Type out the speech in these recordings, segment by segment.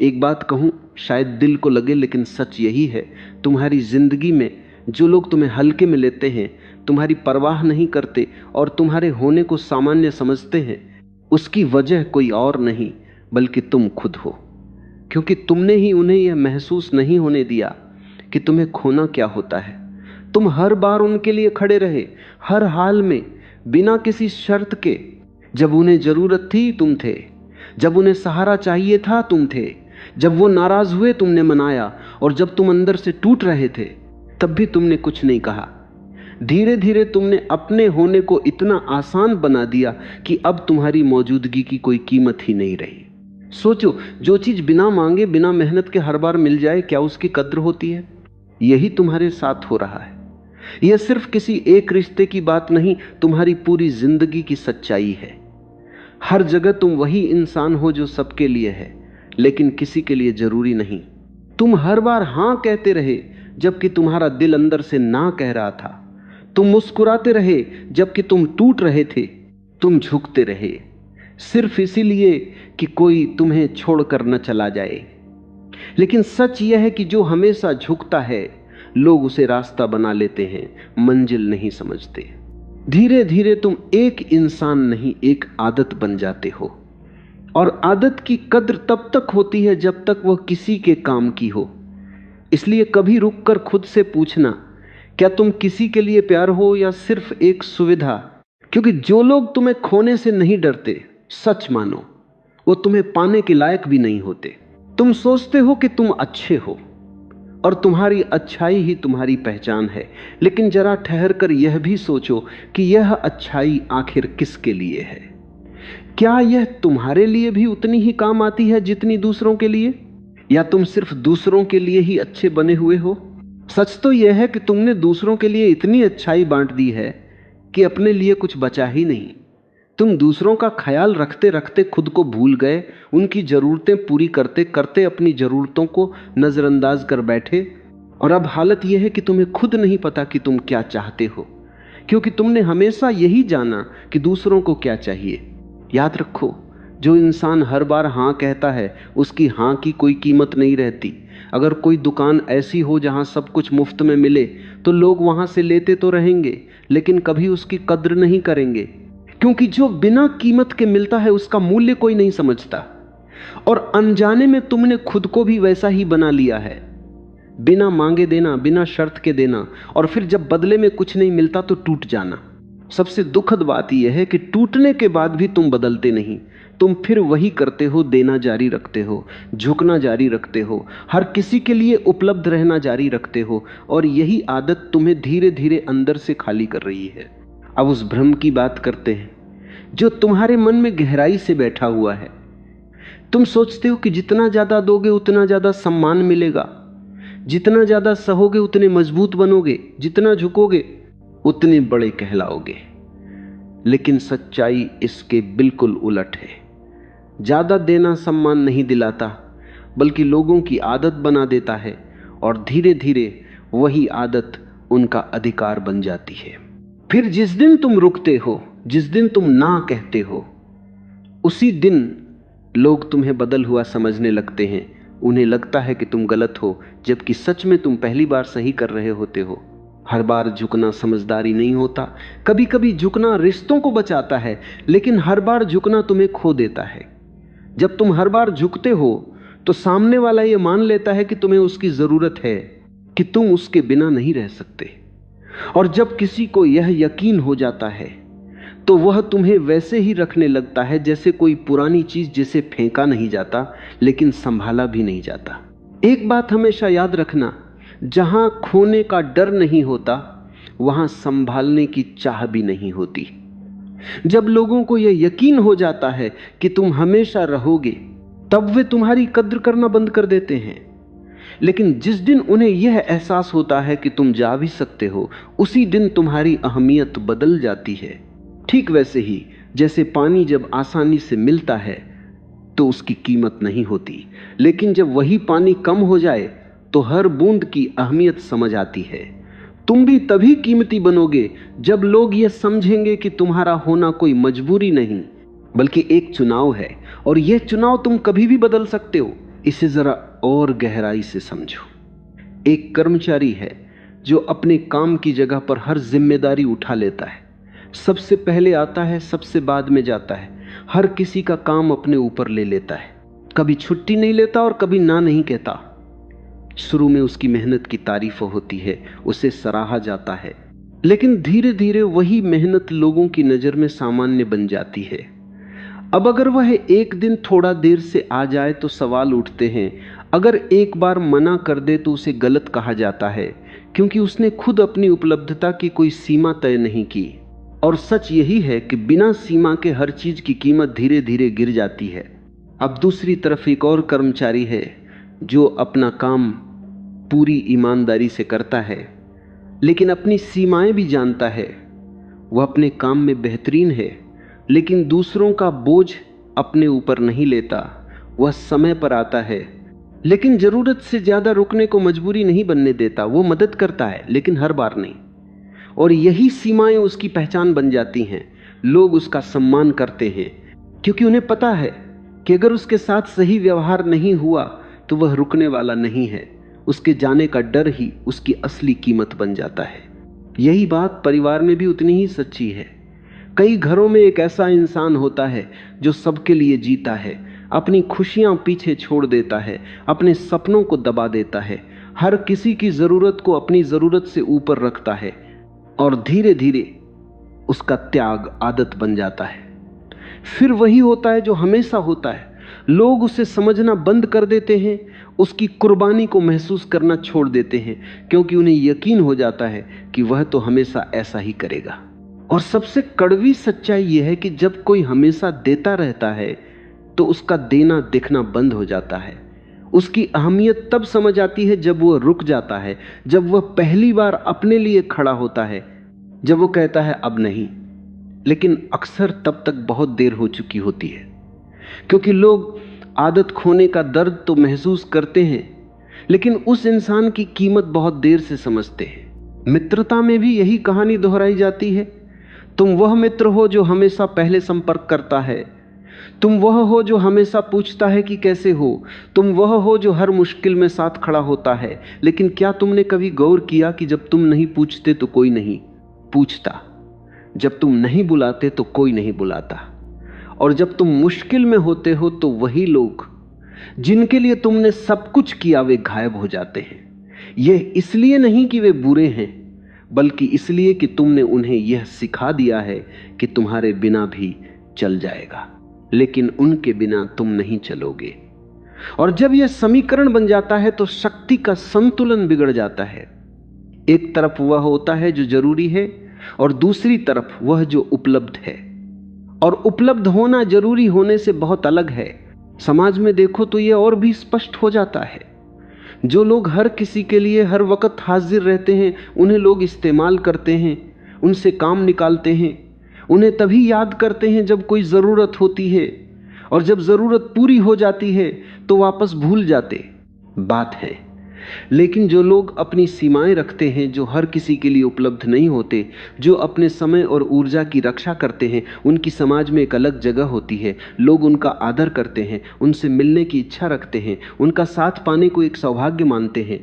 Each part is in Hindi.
एक बात कहूं, शायद दिल को लगे, लेकिन सच यही है, तुम्हारी जिंदगी में जो लोग तुम्हें हल्के में लेते हैं, तुम्हारी परवाह नहीं करते और तुम्हारे होने को सामान्य समझते हैं, उसकी वजह कोई और नहीं बल्कि तुम खुद हो। क्योंकि तुमने ही उन्हें यह महसूस नहीं होने दिया कि तुम्हें खोना क्या होता है। तुम हर बार उनके लिए खड़े रहे, हर हाल में, बिना किसी शर्त के। जब उन्हें जरूरत थी तुम थे, जब उन्हें सहारा चाहिए था तुम थे, जब वो नाराज हुए तुमने मनाया, और जब तुम अंदर से टूट रहे थे तब भी तुमने कुछ नहीं कहा। धीरे धीरे तुमने अपने होने को इतना आसान बना दिया कि अब तुम्हारी मौजूदगी की कोई कीमत ही नहीं रही। सोचो, जो चीज बिना मांगे, बिना मेहनत के हर बार मिल जाए, क्या उसकी कद्र होती है? यही तुम्हारे साथ हो रहा है। यह सिर्फ किसी एक रिश्ते की बात नहीं, तुम्हारी पूरी जिंदगी की सच्चाई है। हर जगह तुम वही इंसान हो जो सबके लिए है, लेकिन किसी के लिए जरूरी नहीं। तुम हर बार हां कहते रहे जबकि तुम्हारा दिल अंदर से ना कह रहा था। तुम मुस्कुराते रहे जबकि तुम टूट रहे थे। तुम झुकते रहे सिर्फ इसीलिए कि कोई तुम्हें छोड़कर न चला जाए। लेकिन सच यह है कि जो हमेशा झुकता है, लोग उसे रास्ता बना लेते हैं, मंजिल नहीं समझते। धीरे धीरे तुम एक इंसान नहीं, एक आदत बन जाते हो। और आदत की कद्र तब तक होती है जब तक वह किसी के काम की हो। इसलिए कभी रुककर खुद से पूछना, क्या तुम किसी के लिए प्यार हो या सिर्फ एक सुविधा? क्योंकि जो लोग तुम्हें खोने से नहीं डरते, सच मानो, वो तुम्हें पाने के लायक भी नहीं होते। तुम सोचते हो कि तुम अच्छे हो और तुम्हारी अच्छाई ही तुम्हारी पहचान है, लेकिन जरा ठहर कर यह भी सोचो कि यह अच्छाई आखिर किसके लिए है? क्या यह तुम्हारे लिए भी उतनी ही काम आती है जितनी दूसरों के लिए? या तुम सिर्फ दूसरों के लिए ही अच्छे बने हुए हो? सच तो यह है कि तुमने दूसरों के लिए इतनी अच्छाई बांट दी है कि अपने लिए कुछ बचा ही नहीं। तुम दूसरों का ख्याल रखते रखते खुद को भूल गए, उनकी जरूरतें पूरी करते करते अपनी जरूरतों को नजरअंदाज कर बैठे। और अब हालत यह है कि तुम्हें खुद नहीं पता कि तुम क्या चाहते हो, क्योंकि तुमने हमेशा यही जाना कि दूसरों को क्या चाहिए। याद रखो, जो इंसान हर बार हां कहता है, उसकी हां की कोई कीमत नहीं रहती। अगर कोई दुकान ऐसी हो जहां सब कुछ मुफ्त में मिले, तो लोग वहां से लेते तो रहेंगे, लेकिन कभी उसकी कद्र नहीं करेंगे। क्योंकि जो बिना कीमत के मिलता है उसका मूल्य कोई नहीं समझता। और अनजाने में तुमने खुद को भी वैसा ही बना लिया है, बिना मांगे देना, बिना शर्त के देना, और फिर जब बदले में कुछ नहीं मिलता तो टूट जाना। सबसे दुखद बात यह है कि टूटने के बाद भी तुम बदलते नहीं। तुम फिर वही करते हो, देना जारी रखते हो, झुकना जारी रखते हो, हर किसी के लिए उपलब्ध रहना जारी रखते हो। और यही आदत तुम्हें धीरे धीरे अंदर से खाली कर रही है। अब उस भ्रम की बात करते हैं जो तुम्हारे मन में गहराई से बैठा हुआ है। तुम सोचते हो कि जितना ज्यादा दोगे उतना ज्यादा सम्मान मिलेगा, जितना ज्यादा सहोगे उतने मजबूत बनोगे, जितना झुकोगे उतने बड़े कहलाओगे। लेकिन सच्चाई इसके बिल्कुल उलट है। ज्यादा देना सम्मान नहीं दिलाता, बल्कि लोगों की आदत बना देता है, और धीरे धीरे वही आदत उनका अधिकार बन जाती है। फिर जिस दिन तुम रुकते हो, जिस दिन तुम ना कहते हो, उसी दिन लोग तुम्हें बदल हुआ समझने लगते हैं। उन्हें लगता है कि तुम गलत हो, जबकि सच में तुम पहली बार सही कर रहे होते हो। हर बार झुकना समझदारी नहीं होता। कभी कभी झुकना रिश्तों को बचाता है, लेकिन हर बार झुकना तुम्हें खो देता है। जब तुम हर बार झुकते हो तो सामने वाला यह मान लेता है कि तुम्हें उसकी जरूरत है, कि तुम उसके बिना नहीं रह सकते। और जब किसी को यह यकीन हो जाता है तो वह तुम्हें वैसे ही रखने लगता है जैसे कोई पुरानी चीज जिसे फेंका नहीं जाता लेकिन संभाला भी नहीं जाता। एक बात हमेशा याद रखना, जहां खोने का डर नहीं होता वहां संभालने की चाह भी नहीं होती। जब लोगों को यह यकीन हो जाता है कि तुम हमेशा रहोगे, तब वे तुम्हारी कद्र करना बंद कर देते हैं। लेकिन जिस दिन उन्हें यह एहसास होता है कि तुम जा भी सकते हो, उसी दिन तुम्हारी अहमियत बदल जाती है। ठीक वैसे ही जैसे पानी जब आसानी से मिलता है तो उसकी कीमत नहीं होती, लेकिन जब वही पानी कम हो जाए तो हर बूंद की अहमियत समझ आती है। तुम भी तभी कीमती बनोगे जब लोग यह समझेंगे कि तुम्हारा होना कोई मजबूरी नहीं बल्कि एक चुनाव है, और यह चुनाव तुम कभी भी बदल सकते हो। इसे जरा और गहराई से समझो। एक कर्मचारी है जो अपने काम की जगह पर हर जिम्मेदारी उठा लेता है, सबसे पहले आता है, सबसे बाद में जाता है, हर किसी का काम अपने ऊपर ले लेता है, कभी छुट्टी नहीं लेता और कभी ना नहीं कहता। शुरू में उसकी मेहनत की तारीफ होती है, उसे सराहा जाता है, लेकिन धीरे धीरे वही मेहनत लोगों की नजर में सामान्य बन जाती है। अब अगर वह एक दिन थोड़ा देर से आ जाए तो सवाल उठते हैं, अगर एक बार मना कर दे तो उसे गलत कहा जाता है, क्योंकि उसने खुद अपनी उपलब्धता की कोई सीमा तय नहीं की। और सच यही है कि बिना सीमा के हर चीज की कीमत धीरे धीरे गिर जाती है। अब दूसरी तरफ एक और कर्मचारी है जो अपना काम पूरी ईमानदारी से करता है, लेकिन अपनी सीमाएं भी जानता है। वह अपने काम में बेहतरीन है, लेकिन दूसरों का बोझ अपने ऊपर नहीं लेता। वह समय पर आता है, लेकिन जरूरत से ज्यादा रुकने को मजबूरी नहीं बनने देता। वो मदद करता है, लेकिन हर बार नहीं। और यही सीमाएं उसकी पहचान बन जाती हैं। लोग उसका सम्मान करते हैं, क्योंकि उन्हें पता है कि अगर उसके साथ सही व्यवहार नहीं हुआ तो वह रुकने वाला नहीं है। उसके जाने का डर ही उसकी असली कीमत बन जाता है। यही बात परिवार में भी उतनी ही सच्ची है। कई घरों में एक ऐसा इंसान होता है जो सबके लिए जीता है, अपनी खुशियां पीछे छोड़ देता है, अपने सपनों को दबा देता है, हर किसी की जरूरत को अपनी जरूरत से ऊपर रखता है, और धीरे धीरे उसका त्याग आदत बन जाता है। फिर वही होता है जो हमेशा होता है, लोग उसे समझना बंद कर देते हैं, उसकी कुर्बानी को महसूस करना छोड़ देते हैं, क्योंकि उन्हें यकीन हो जाता है कि वह तो हमेशा ऐसा ही करेगा। और सबसे कड़वी सच्चाई यह है कि जब कोई हमेशा देता रहता है तो उसका देना दिखना बंद हो जाता है। उसकी अहमियत तब समझ आती है जब वह रुक जाता है, जब वह पहली बार अपने लिए खड़ा होता है, जब वो कहता है अब नहीं। लेकिन अक्सर तब तक बहुत देर हो चुकी होती है, क्योंकि लोग आदत खोने का दर्द तो महसूस करते हैं, लेकिन उस इंसान की कीमत बहुत देर से समझते हैं। मित्रता में भी यही कहानी दोहराई जाती है। तुम वह मित्र हो जो हमेशा पहले संपर्क करता है, तुम वह हो जो हमेशा पूछता है कि कैसे हो, तुम वह हो जो हर मुश्किल में साथ खड़ा होता है। लेकिन क्या तुमने कभी गौर किया कि जब तुम नहीं पूछते तो कोई नहीं पूछता, जब तुम नहीं बुलाते तो कोई नहीं बुलाता, और जब तुम मुश्किल में होते हो तो वही लोग जिनके लिए तुमने सब कुछ किया वे गायब हो जाते हैं। यह इसलिए नहीं कि वे बुरे हैं, बल्कि इसलिए कि तुमने उन्हें यह सिखा दिया है कि तुम्हारे बिना भी चल जाएगा, लेकिन उनके बिना तुम नहीं चलोगे। और जब यह समीकरण बन जाता है तो शक्ति का संतुलन बिगड़ जाता है। एक तरफ वह होता है जो जरूरी है, और दूसरी तरफ वह जो उपलब्ध है। और उपलब्ध होना जरूरी होने से बहुत अलग है। समाज में देखो तो यह और भी स्पष्ट हो जाता है। जो लोग हर किसी के लिए हर वक्त हाजिर रहते हैं, उन्हें लोग इस्तेमाल करते हैं, उनसे काम निकालते हैं, उन्हें तभी याद करते हैं जब कोई ज़रूरत होती है, और जब ज़रूरत पूरी हो जाती है तो वापस भूल जाते। बात है। लेकिन जो लोग अपनी सीमाएं रखते हैं, जो हर किसी के लिए उपलब्ध नहीं होते, जो अपने समय और ऊर्जा की रक्षा करते हैं, उनकी समाज में एक अलग जगह होती है। लोग उनका आदर करते हैं, उनसे मिलने की इच्छा रखते हैं, उनका साथ पाने को एक सौभाग्य मानते हैं,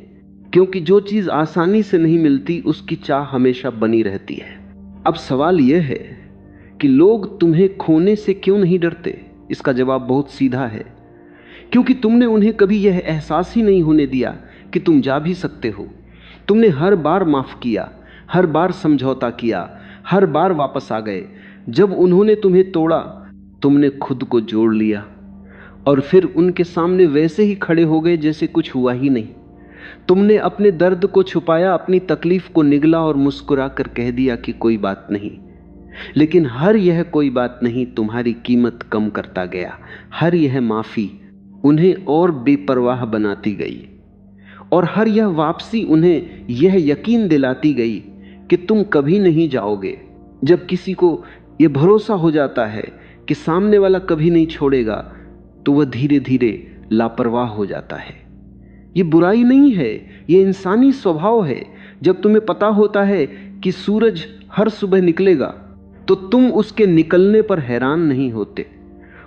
क्योंकि जो चीज़ आसानी से नहीं मिलती उसकी चाह हमेशा बनी रहती है। अब सवाल यह है कि लोग तुम्हें खोने से क्यों नहीं डरते? इसका जवाब बहुत सीधा है, क्योंकि तुमने उन्हें कभी यह एहसास ही नहीं होने दिया कि तुम जा भी सकते हो। तुमने हर बार माफ किया, हर बार समझौता किया, हर बार वापस आ गए। जब उन्होंने तुम्हें तोड़ा, तुमने खुद को जोड़ लिया, और फिर उनके सामने वैसे ही खड़े हो गए जैसे कुछ हुआ ही नहीं। तुमने अपने दर्द को छुपाया, अपनी तकलीफ को निगला और मुस्कुरा कर कह दिया कि कोई बात नहीं। लेकिन हर यह कोई बात नहीं तुम्हारी कीमत कम करता गया। हर यह माफी उन्हें और बेपरवाह बनाती गई, और हर यह वापसी उन्हें यह यकीन दिलाती गई कि तुम कभी नहीं जाओगे। जब किसी को यह भरोसा हो जाता है कि सामने वाला कभी नहीं छोड़ेगा, तो वह धीरे धीरे लापरवाह हो जाता है। ये बुराई नहीं है, ये इंसानी स्वभाव है। जब तुम्हें पता होता है कि सूरज हर सुबह निकलेगा, तो तुम उसके निकलने पर हैरान नहीं होते,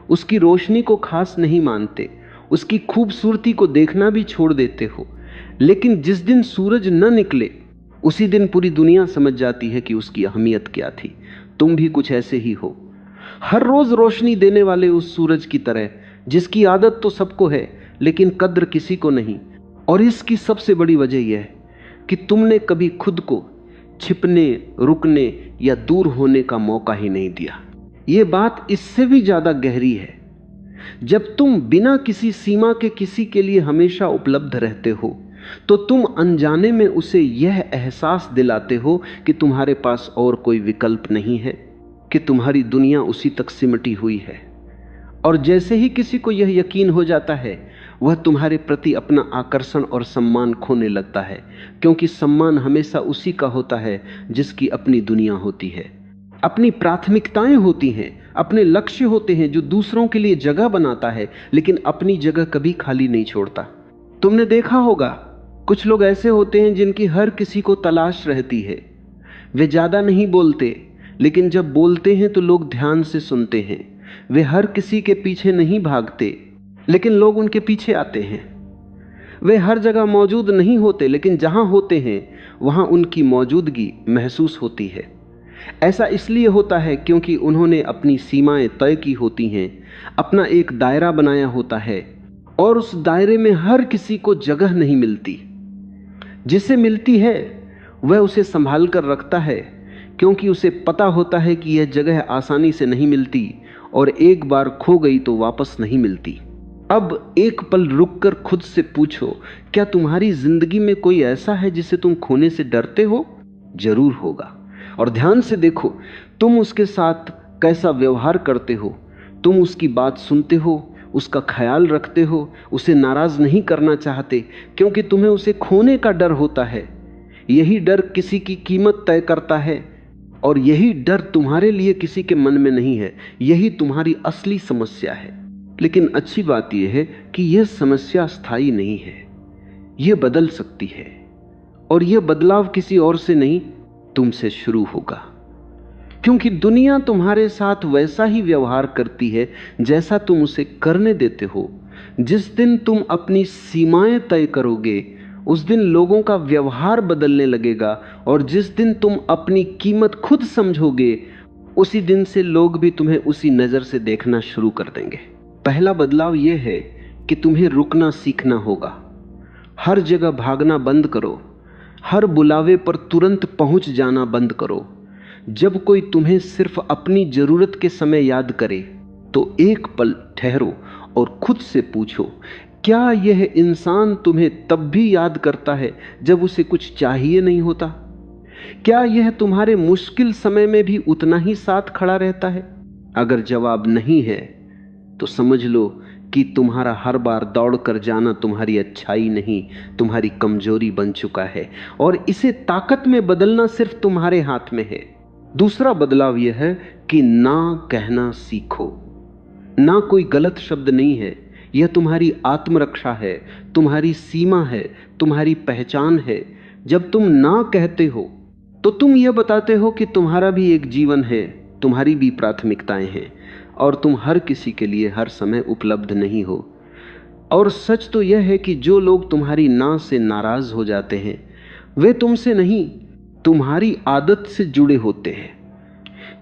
उसकी रोशनी को खास नहीं मानते, उसकी खूबसूरती को देखना भी छोड़ देते हो। लेकिन जिस दिन सूरज न निकले उसी दिन पूरी दुनिया समझ जाती है कि उसकी अहमियत क्या थी। तुम भी कुछ ऐसे ही हो, हर रोज रोशनी देने वाले उस सूरज की तरह, जिसकी आदत तो सबको है लेकिन कद्र किसी को नहीं। और इसकी सबसे बड़ी वजह यह है कि तुमने कभी खुद को छिपने, रुकने या दूर होने का मौका ही नहीं दिया। यह बात इससे भी ज्यादा गहरी है। जब तुम बिना किसी सीमा के किसी के लिए हमेशा उपलब्ध रहते हो तो तुम अनजाने में उसे यह एहसास दिलाते हो कि तुम्हारे पास और कोई विकल्प नहीं है, कि तुम्हारी दुनिया उसी तक सिमटी हुई है। और जैसे ही किसी को यह यकीन हो जाता है, वह तुम्हारे प्रति अपना आकर्षण और सम्मान खोने लगता है, क्योंकि सम्मान हमेशा उसी का होता है जिसकी अपनी दुनिया होती है, अपनी प्राथमिकताएं होती हैं, अपने लक्ष्य होते हैं, जो दूसरों के लिए जगह बनाता है लेकिन अपनी जगह कभी खाली नहीं छोड़ता। तुमने देखा होगा कुछ लोग ऐसे होते हैं जिनकी हर किसी को तलाश रहती है। वे ज्यादा नहीं बोलते, लेकिन जब बोलते हैं तो लोग ध्यान से सुनते हैं। वे हर किसी के पीछे नहीं भागते, लेकिन लोग उनके पीछे आते हैं। वे हर जगह मौजूद नहीं होते, लेकिन जहां होते हैं वहां उनकी मौजूदगी महसूस होती है। ऐसा इसलिए होता है क्योंकि उन्होंने अपनी सीमाएं तय की होती हैं, अपना एक दायरा बनाया होता है, और उस दायरे में हर किसी को जगह नहीं मिलती। जिसे मिलती है वह उसे संभाल कर रखता है, क्योंकि उसे पता होता है कि यह जगह आसानी से नहीं मिलती और एक बार खो गई तो वापस नहीं मिलती। अब एक पल रुककर खुद से पूछो, क्या तुम्हारी जिंदगी में कोई ऐसा है जिसे तुम खोने से डरते हो? जरूर होगा। और ध्यान से देखो, तुम उसके साथ कैसा व्यवहार करते हो। तुम उसकी बात सुनते हो, उसका ख्याल रखते हो, उसे नाराज नहीं करना चाहते, क्योंकि तुम्हें उसे खोने का डर होता है। यही डर किसी की कीमत तय करता है, और यही डर तुम्हारे लिए किसी के मन में नहीं है। यही तुम्हारी असली समस्या है। लेकिन अच्छी बात यह है कि यह समस्या स्थायी नहीं है, यह बदल सकती है, और यह बदलाव किसी और से नहीं, तुमसे शुरू होगा। क्योंकि दुनिया तुम्हारे साथ वैसा ही व्यवहार करती है जैसा तुम उसे करने देते हो। जिस दिन तुम अपनी सीमाएं तय करोगे, उस दिन लोगों का व्यवहार बदलने लगेगा, और जिस दिन तुम अपनी कीमत खुद समझोगे, उसी दिन से लोग भी तुम्हें उसी नजर से देखना शुरू कर देंगे। पहला बदलाव यह है कि तुम्हें रुकना सीखना होगा। हर जगह भागना बंद करो, हर बुलावे पर तुरंत पहुंच जाना बंद करो। जब कोई तुम्हें सिर्फ अपनी जरूरत के समय याद करे तो एक पल ठहरो और खुद से पूछो, क्या यह इंसान तुम्हें तब भी याद करता है जब उसे कुछ चाहिए नहीं होता? क्या यह तुम्हारे मुश्किल समय में भी उतना ही साथ खड़ा रहता है? अगर जवाब नहीं है तो समझ लो कि तुम्हारा हर बार दौड़कर जाना तुम्हारी अच्छाई नहीं, तुम्हारी कमजोरी बन चुका है, और इसे ताकत में बदलना सिर्फ तुम्हारे हाथ में है। दूसरा बदलाव यह है कि ना कहना सीखो। ना कोई गलत शब्द नहीं है, यह तुम्हारी आत्मरक्षा है, तुम्हारी सीमा है, तुम्हारी पहचान है। जब तुम ना कहते हो तो तुम यह बताते हो कि तुम्हारा भी एक जीवन है, तुम्हारी भी प्राथमिकताएं हैं, और तुम हर किसी के लिए हर समय उपलब्ध नहीं हो। और सच तो यह है कि जो लोग तुम्हारी ना से नाराज हो जाते हैं, वे तुमसे नहीं, तुम्हारी आदत से जुड़े होते हैं।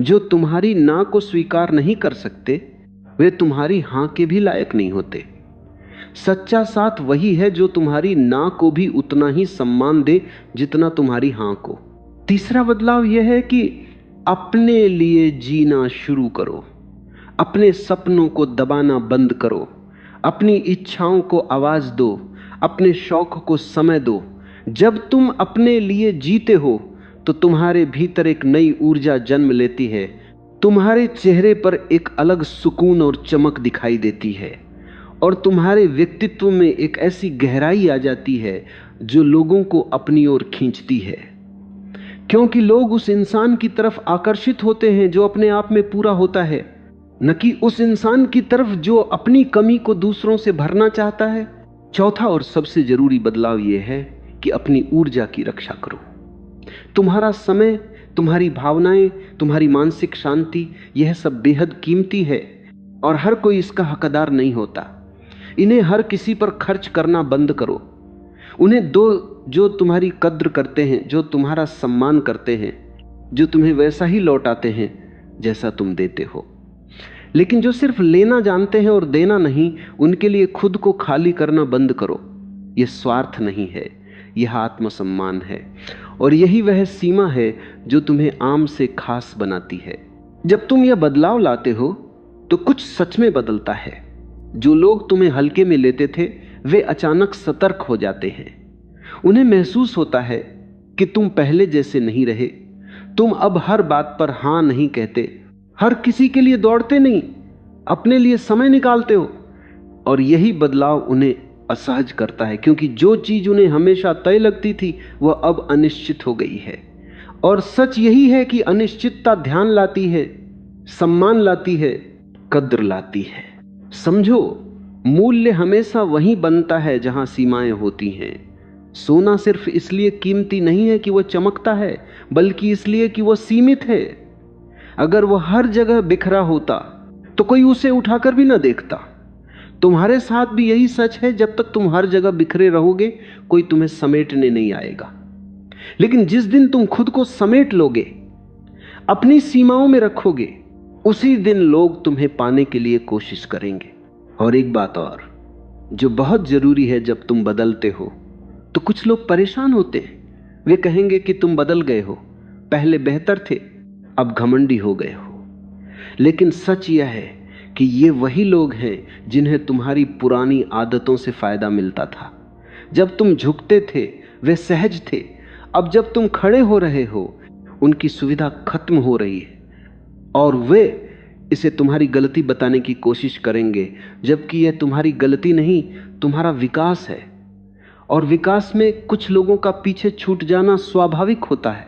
जो तुम्हारी ना को स्वीकार नहीं कर सकते, वे तुम्हारी हां के भी लायक नहीं होते। सच्चा साथ वही है जो तुम्हारी ना को भी उतना ही सम्मान दे जितना तुम्हारी हां को। तीसरा बदलाव यह है कि अपने लिए जीना शुरू करो। अपने सपनों को दबाना बंद करो, अपनी इच्छाओं को आवाज दो, अपने शौक को समय दो। जब तुम अपने लिए जीते हो तो तुम्हारे भीतर एक नई ऊर्जा जन्म लेती है, तुम्हारे चेहरे पर एक अलग सुकून और चमक दिखाई देती है, और तुम्हारे व्यक्तित्व में एक ऐसी गहराई आ जाती है जो लोगों को अपनी ओर खींचती है। क्योंकि लोग उस इंसान की तरफ आकर्षित होते हैं जो अपने आप में पूरा होता है, न कि उस इंसान की तरफ जो अपनी कमी को दूसरों से भरना चाहता है। चौथा और सबसे जरूरी बदलाव यह है कि अपनी ऊर्जा की रक्षा करो। तुम्हारा समय, तुम्हारी भावनाएं, तुम्हारी मानसिक शांति, यह सब बेहद कीमती है और हर कोई इसका हकदार नहीं होता। इन्हें हर किसी पर खर्च करना बंद करो। उन्हें दो जो तुम्हारी कद्र करते हैं, जो तुम्हारा सम्मान करते हैं, जो तुम्हें वैसा ही लौटाते हैं जैसा तुम देते हो। लेकिन जो सिर्फ लेना जानते हैं और देना नहीं, उनके लिए खुद को खाली करना बंद करो। यह स्वार्थ नहीं है, यह आत्मसम्मान है। और यही वह सीमा है जो तुम्हें आम से खास बनाती है। जब तुम यह बदलाव लाते हो तो कुछ सच में बदलता है। जो लोग तुम्हें हल्के में लेते थे वे अचानक सतर्क हो जाते हैं। उन्हें महसूस होता है कि तुम पहले जैसे नहीं रहे। तुम अब हर बात पर हां नहीं कहते, हर किसी के लिए दौड़ते नहीं, अपने लिए समय निकालते हो। और यही बदलाव उन्हें असहज करता है, क्योंकि जो चीज उन्हें हमेशा तय लगती थी वह अब अनिश्चित हो गई है। और सच यही है कि अनिश्चितता ध्यान लाती है, सम्मान लाती है, कद्र लाती है। समझो, मूल्य हमेशा वहीं बनता है जहां सीमाएं होती हैं। सोना सिर्फ इसलिए कीमती नहीं है कि वह चमकता है, बल्कि इसलिए कि वह सीमित है। अगर वह हर जगह बिखरा होता तो कोई उसे उठाकर भी ना देखता। तुम्हारे साथ भी यही सच है। जब तक तुम हर जगह बिखरे रहोगे कोई तुम्हें समेटने नहीं आएगा। लेकिन जिस दिन तुम खुद को समेट लोगे, अपनी सीमाओं में रखोगे, उसी दिन लोग तुम्हें पाने के लिए कोशिश करेंगे। और एक बात और जो बहुत जरूरी है, जब तुम बदलते हो तो कुछ लोग परेशान होते हैं। वे कहेंगे कि तुम बदल गए हो, पहले बेहतर थे, अब घमंडी हो गए हो। लेकिन सच यह है कि ये वही लोग हैं जिन्हें तुम्हारी पुरानी आदतों से फायदा मिलता था। जब तुम झुकते थे वे सहज थे। अब जब तुम खड़े हो रहे हो उनकी सुविधा खत्म हो रही है और वे इसे तुम्हारी गलती बताने की कोशिश करेंगे, जबकि यह तुम्हारी गलती नहीं, तुम्हारा विकास है। और विकास में कुछ लोगों का पीछे छूट जाना स्वाभाविक होता है।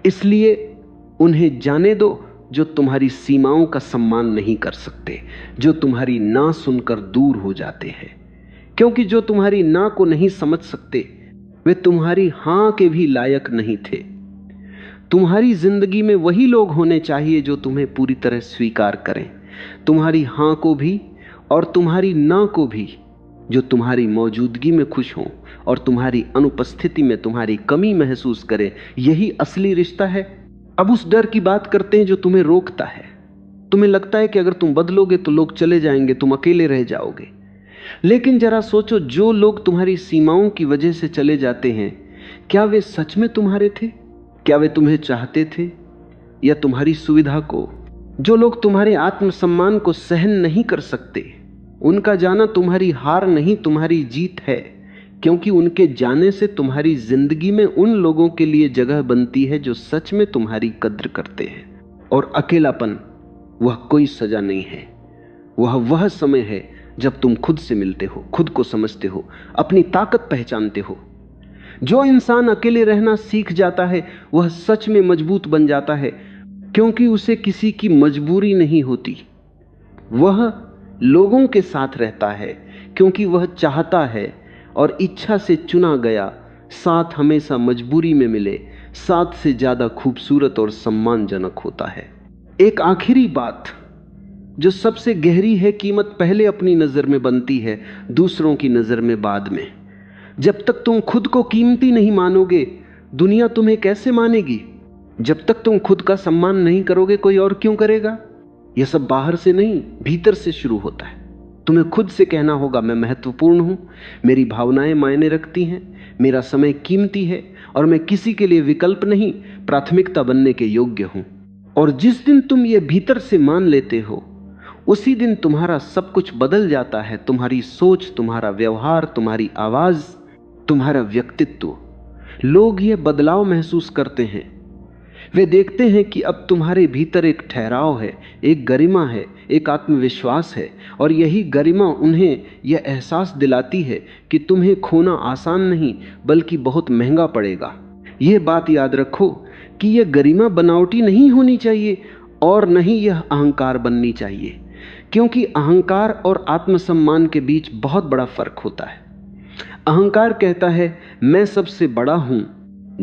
इसलिए उन्हें जाने दो जो तुम्हारी सीमाओं का सम्मान नहीं कर सकते, जो तुम्हारी ना सुनकर दूर हो जाते हैं। क्योंकि जो तुम्हारी ना को नहीं समझ सकते वे तुम्हारी हां के भी लायक नहीं थे। तुम्हारी जिंदगी में वही लोग होने चाहिए जो तुम्हें पूरी तरह स्वीकार करें, तुम्हारी हां को भी और तुम्हारी ना को भी, जो तुम्हारी मौजूदगी में खुश हों और तुम्हारी अनुपस्थिति में तुम्हारी कमी महसूस करें। यही असली रिश्ता है। अब उस डर की बात करते हैं जो तुम्हें रोकता है। तुम्हें लगता है कि अगर तुम बदलोगे तो लोग चले जाएंगे, तुम अकेले रह जाओगे। लेकिन जरा सोचो, जो लोग तुम्हारी सीमाओं की वजह से चले जाते हैं, क्या वे सच में तुम्हारे थे? क्या वे तुम्हें चाहते थे या तुम्हारी सुविधा को? जो लोग तुम्हारे आत्मसम्मान को सहन नहीं कर सकते, उनका जाना तुम्हारी हार नहीं, तुम्हारी जीत है। क्योंकि उनके जाने से तुम्हारी जिंदगी में उन लोगों के लिए जगह बनती है जो सच में तुम्हारी कद्र करते हैं। और अकेलापन वह कोई सजा नहीं है, वह समय है जब तुम खुद से मिलते हो, खुद को समझते हो, अपनी ताकत पहचानते हो। जो इंसान अकेले रहना सीख जाता है वह सच में मजबूत बन जाता है, क्योंकि उसे किसी की मजबूरी नहीं होती। वह लोगों के साथ रहता है क्योंकि वह चाहता है और इच्छा से चुना गया। साथ हमेशा मजबूरी में मिले, साथ से ज्यादा खूबसूरत और सम्मानजनक होता है। एक आखिरी बात जो सबसे गहरी है, कीमत पहले अपनी नजर में बनती है, दूसरों की नजर में बाद में। जब तक तुम खुद को कीमती नहीं मानोगे, दुनिया तुम्हें कैसे मानेगी? जब तक तुम खुद का सम्मान नहीं करोगे, कोई और क्यों करेगा? यह सब बाहर से नहीं, भीतर से शुरू होता है। तुम्हें खुद से कहना होगा, मैं महत्वपूर्ण हूं, मेरी भावनाएं मायने रखती हैं, मेरा समय कीमती है और मैं किसी के लिए विकल्प नहीं, प्राथमिकता बनने के योग्य हूं। और जिस दिन तुम ये भीतर से मान लेते हो, उसी दिन तुम्हारा सब कुछ बदल जाता है। तुम्हारी सोच, तुम्हारा व्यवहार, तुम्हारी आवाज, तुम्हारा व्यक्तित्व। लोग ये बदलाव महसूस करते हैं। वे देखते हैं कि अब तुम्हारे भीतर एक ठहराव है, एक गरिमा है, एक आत्मविश्वास है। और यही गरिमा उन्हें यह एहसास दिलाती है कि तुम्हें खोना आसान नहीं बल्कि बहुत महंगा पड़ेगा। यह बात याद रखो कि यह गरिमा बनावटी नहीं होनी चाहिए और नहीं यह अहंकार बननी चाहिए, क्योंकि अहंकार और आत्मसम्मान के बीच बहुत बड़ा फर्क होता है। अहंकार कहता है मैं सबसे बड़ा हूं,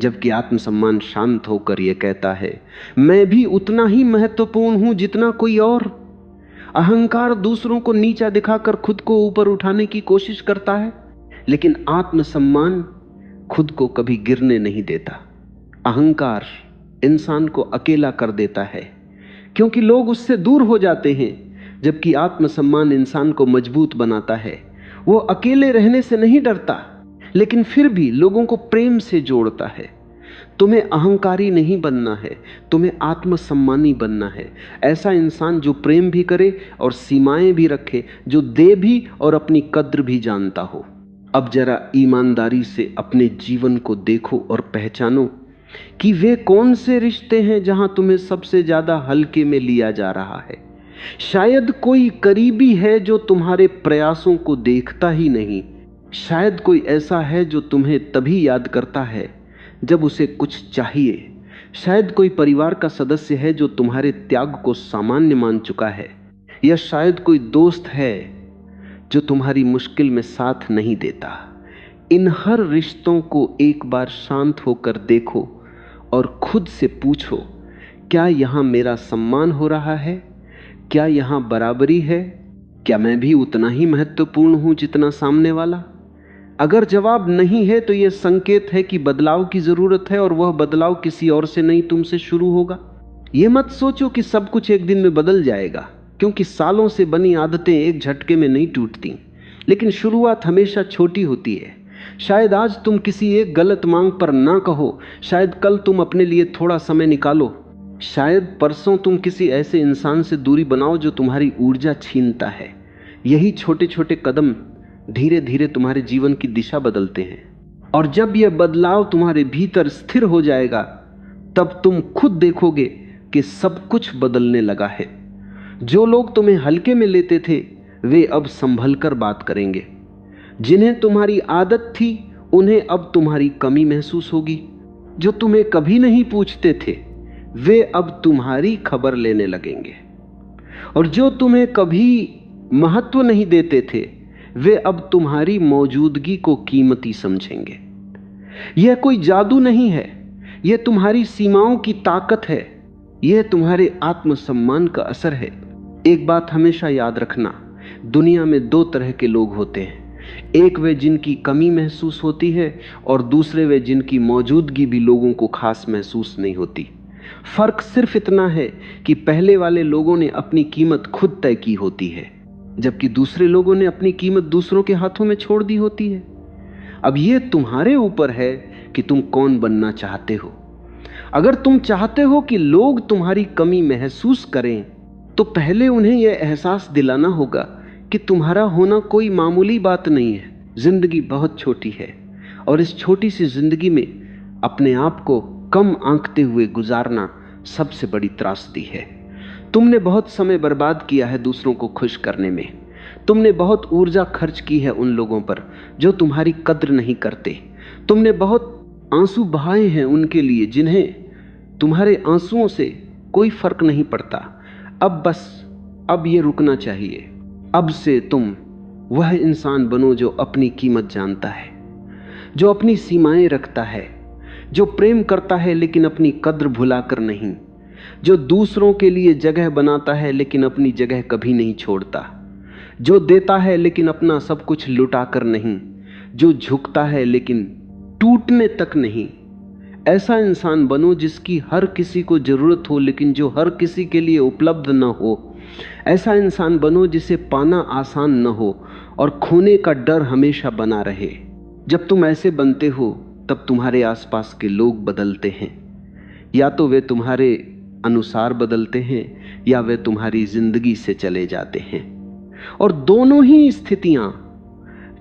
जबकि आत्मसम्मान शांत होकर यह कहता है मैं भी उतना ही महत्वपूर्ण हूं जितना कोई और। अहंकार दूसरों को नीचा दिखाकर खुद को ऊपर उठाने की कोशिश करता है, लेकिन आत्मसम्मान खुद को कभी गिरने नहीं देता। अहंकार इंसान को अकेला कर देता है क्योंकि लोग उससे दूर हो जाते हैं, जबकि आत्मसम्मान इंसान को मजबूत बनाता है। वो अकेले रहने से नहीं डरता, लेकिन फिर भी लोगों को प्रेम से जोड़ता है। तुम्हें अहंकारी नहीं बनना है, तुम्हें आत्मसम्मानी बनना है। ऐसा इंसान जो प्रेम भी करे और सीमाएं भी रखे, जो दे भी और अपनी कद्र भी जानता हो। अब जरा ईमानदारी से अपने जीवन को देखो और पहचानो कि वे कौन से रिश्ते हैं जहां तुम्हें सबसे ज्यादा हल्के में लिया जा रहा है। शायद कोई करीबी है जो तुम्हारे प्रयासों को देखता ही नहीं। शायद कोई ऐसा है जो तुम्हें तभी याद करता है जब उसे कुछ चाहिए। शायद कोई परिवार का सदस्य है जो तुम्हारे त्याग को सामान्य मान चुका है, या शायद कोई दोस्त है जो तुम्हारी मुश्किल में साथ नहीं देता। इन हर रिश्तों को एक बार शांत होकर देखो और खुद से पूछो, क्या यहां मेरा सम्मान हो रहा है? क्या यहां बराबरी है? क्या मैं भी उतना ही महत्वपूर्ण हूं जितना सामने वाला? अगर जवाब नहीं है तो यह संकेत है कि बदलाव की जरूरत है, और वह बदलाव किसी और से नहीं तुमसे शुरू होगा। यह मत सोचो कि सब कुछ एक दिन में बदल जाएगा, क्योंकि सालों से बनी आदतें एक झटके में नहीं टूटती, लेकिन शुरुआत हमेशा छोटी होती है। शायद आज तुम किसी एक गलत मांग पर ना कहो, शायद कल तुम अपने लिए थोड़ा समय निकालो, शायद परसों तुम किसी ऐसे इंसान से दूरी बनाओ जो तुम्हारी ऊर्जा छीनता है। यही छोटे छोटे कदम धीरे धीरे तुम्हारे जीवन की दिशा बदलते हैं, और जब यह बदलाव तुम्हारे भीतर स्थिर हो जाएगा, तब तुम खुद देखोगे कि सब कुछ बदलने लगा है। जो लोग तुम्हें हल्के में लेते थे, वे अब संभल कर बात करेंगे। जिन्हें तुम्हारी आदत थी, उन्हें अब तुम्हारी कमी महसूस होगी। जो तुम्हें कभी नहीं पूछते थे, वे अब तुम्हारी खबर लेने लगेंगे। और जो तुम्हें कभी महत्व नहीं देते थे, वे अब तुम्हारी मौजूदगी को कीमती समझेंगे। यह कोई जादू नहीं है, यह तुम्हारी सीमाओं की ताकत है, यह तुम्हारे आत्मसम्मान का असर है। एक बात हमेशा याद रखना, दुनिया में दो तरह के लोग होते हैं। एक वे जिनकी कमी महसूस होती है, और दूसरे वे जिनकी मौजूदगी भी लोगों को खास महसूस नहीं होती। फर्क सिर्फ इतना है कि पहले वाले लोगों ने अपनी कीमत खुद तय की होती है, जबकि दूसरे लोगों ने अपनी कीमत दूसरों के हाथों में छोड़ दी होती है। अब यह तुम्हारे ऊपर है कि तुम कौन बनना चाहते हो। अगर तुम चाहते हो कि लोग तुम्हारी कमी महसूस करें, तो पहले उन्हें यह एहसास दिलाना होगा कि तुम्हारा होना कोई मामूली बात नहीं है। जिंदगी बहुत छोटी है, और इस छोटी सी जिंदगी में अपने आप को कम आंकते हुए गुजारना सबसे बड़ी त्रासदी है। तुमने बहुत समय बर्बाद किया है दूसरों को खुश करने में। तुमने बहुत ऊर्जा खर्च की है उन लोगों पर जो तुम्हारी कद्र नहीं करते। तुमने बहुत आंसू बहाए हैं उनके लिए जिन्हें तुम्हारे आंसुओं से कोई फर्क नहीं पड़ता। अब ये रुकना चाहिए। अब से तुम वह इंसान बनो जो अपनी कीमत जानता है, जो अपनी सीमाएं रखता है, जो प्रेम करता है लेकिन अपनी कद्र भुलाकर नहीं, जो दूसरों के लिए जगह बनाता है लेकिन अपनी जगह कभी नहीं छोड़ता, जो देता है लेकिन अपना सब कुछ लुटाकर नहीं, जो झुकता है लेकिन टूटने तक नहीं। ऐसा इंसान बनो जिसकी हर किसी को जरूरत हो लेकिन जो हर किसी के लिए उपलब्ध न हो। ऐसा इंसान बनो जिसे पाना आसान न हो और खोने का डर हमेशा बना रहे। जब तुम ऐसे बनते हो, तब तुम्हारे आसपास के लोग बदलते हैं। या तो वे तुम्हारे अनुसार बदलते हैं, या वे तुम्हारी जिंदगी से चले जाते हैं। और दोनों ही स्थितियां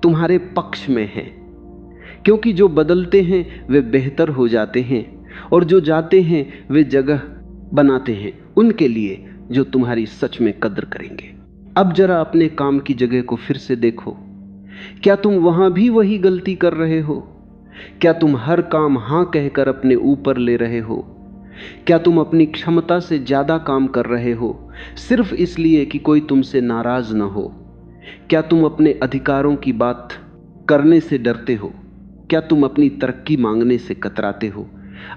तुम्हारे पक्ष में हैं, क्योंकि जो बदलते हैं वे बेहतर हो जाते हैं, और जो जाते हैं वे जगह बनाते हैं उनके लिए जो तुम्हारी सच में कद्र करेंगे। अब जरा अपने काम की जगह को फिर से देखो। क्या तुम वहां भी वही गलती कर रहे हो? क्या तुम हर काम हां कहकर अपने ऊपर ले रहे हो? क्या तुम अपनी क्षमता से ज्यादा काम कर रहे हो सिर्फ इसलिए कि कोई तुमसे नाराज न हो? क्या तुम अपने अधिकारों की बात करने से डरते हो? क्या तुम अपनी तरक्की मांगने से कतराते हो?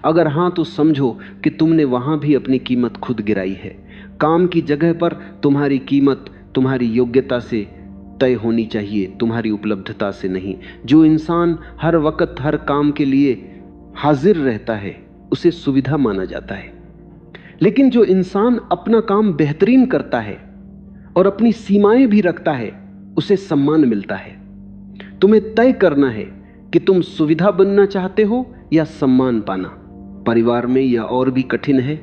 अगर हां, तो समझो कि तुमने वहां भी अपनी कीमत खुद गिराई है। काम की जगह पर तुम्हारी कीमत तुम्हारी योग्यता से तय होनी चाहिए, तुम्हारी उपलब्धता से नहीं। जो इंसान हर वक्त हर काम के लिए हाजिर रहता है उसे सुविधा माना जाता है, लेकिन जो इंसान अपना काम बेहतरीन करता है और अपनी सीमाएं भी रखता है उसे सम्मान मिलता है। तुम्हें तय करना है कि तुम सुविधा बनना चाहते हो या सम्मान पाना। परिवार में यह और भी कठिन है।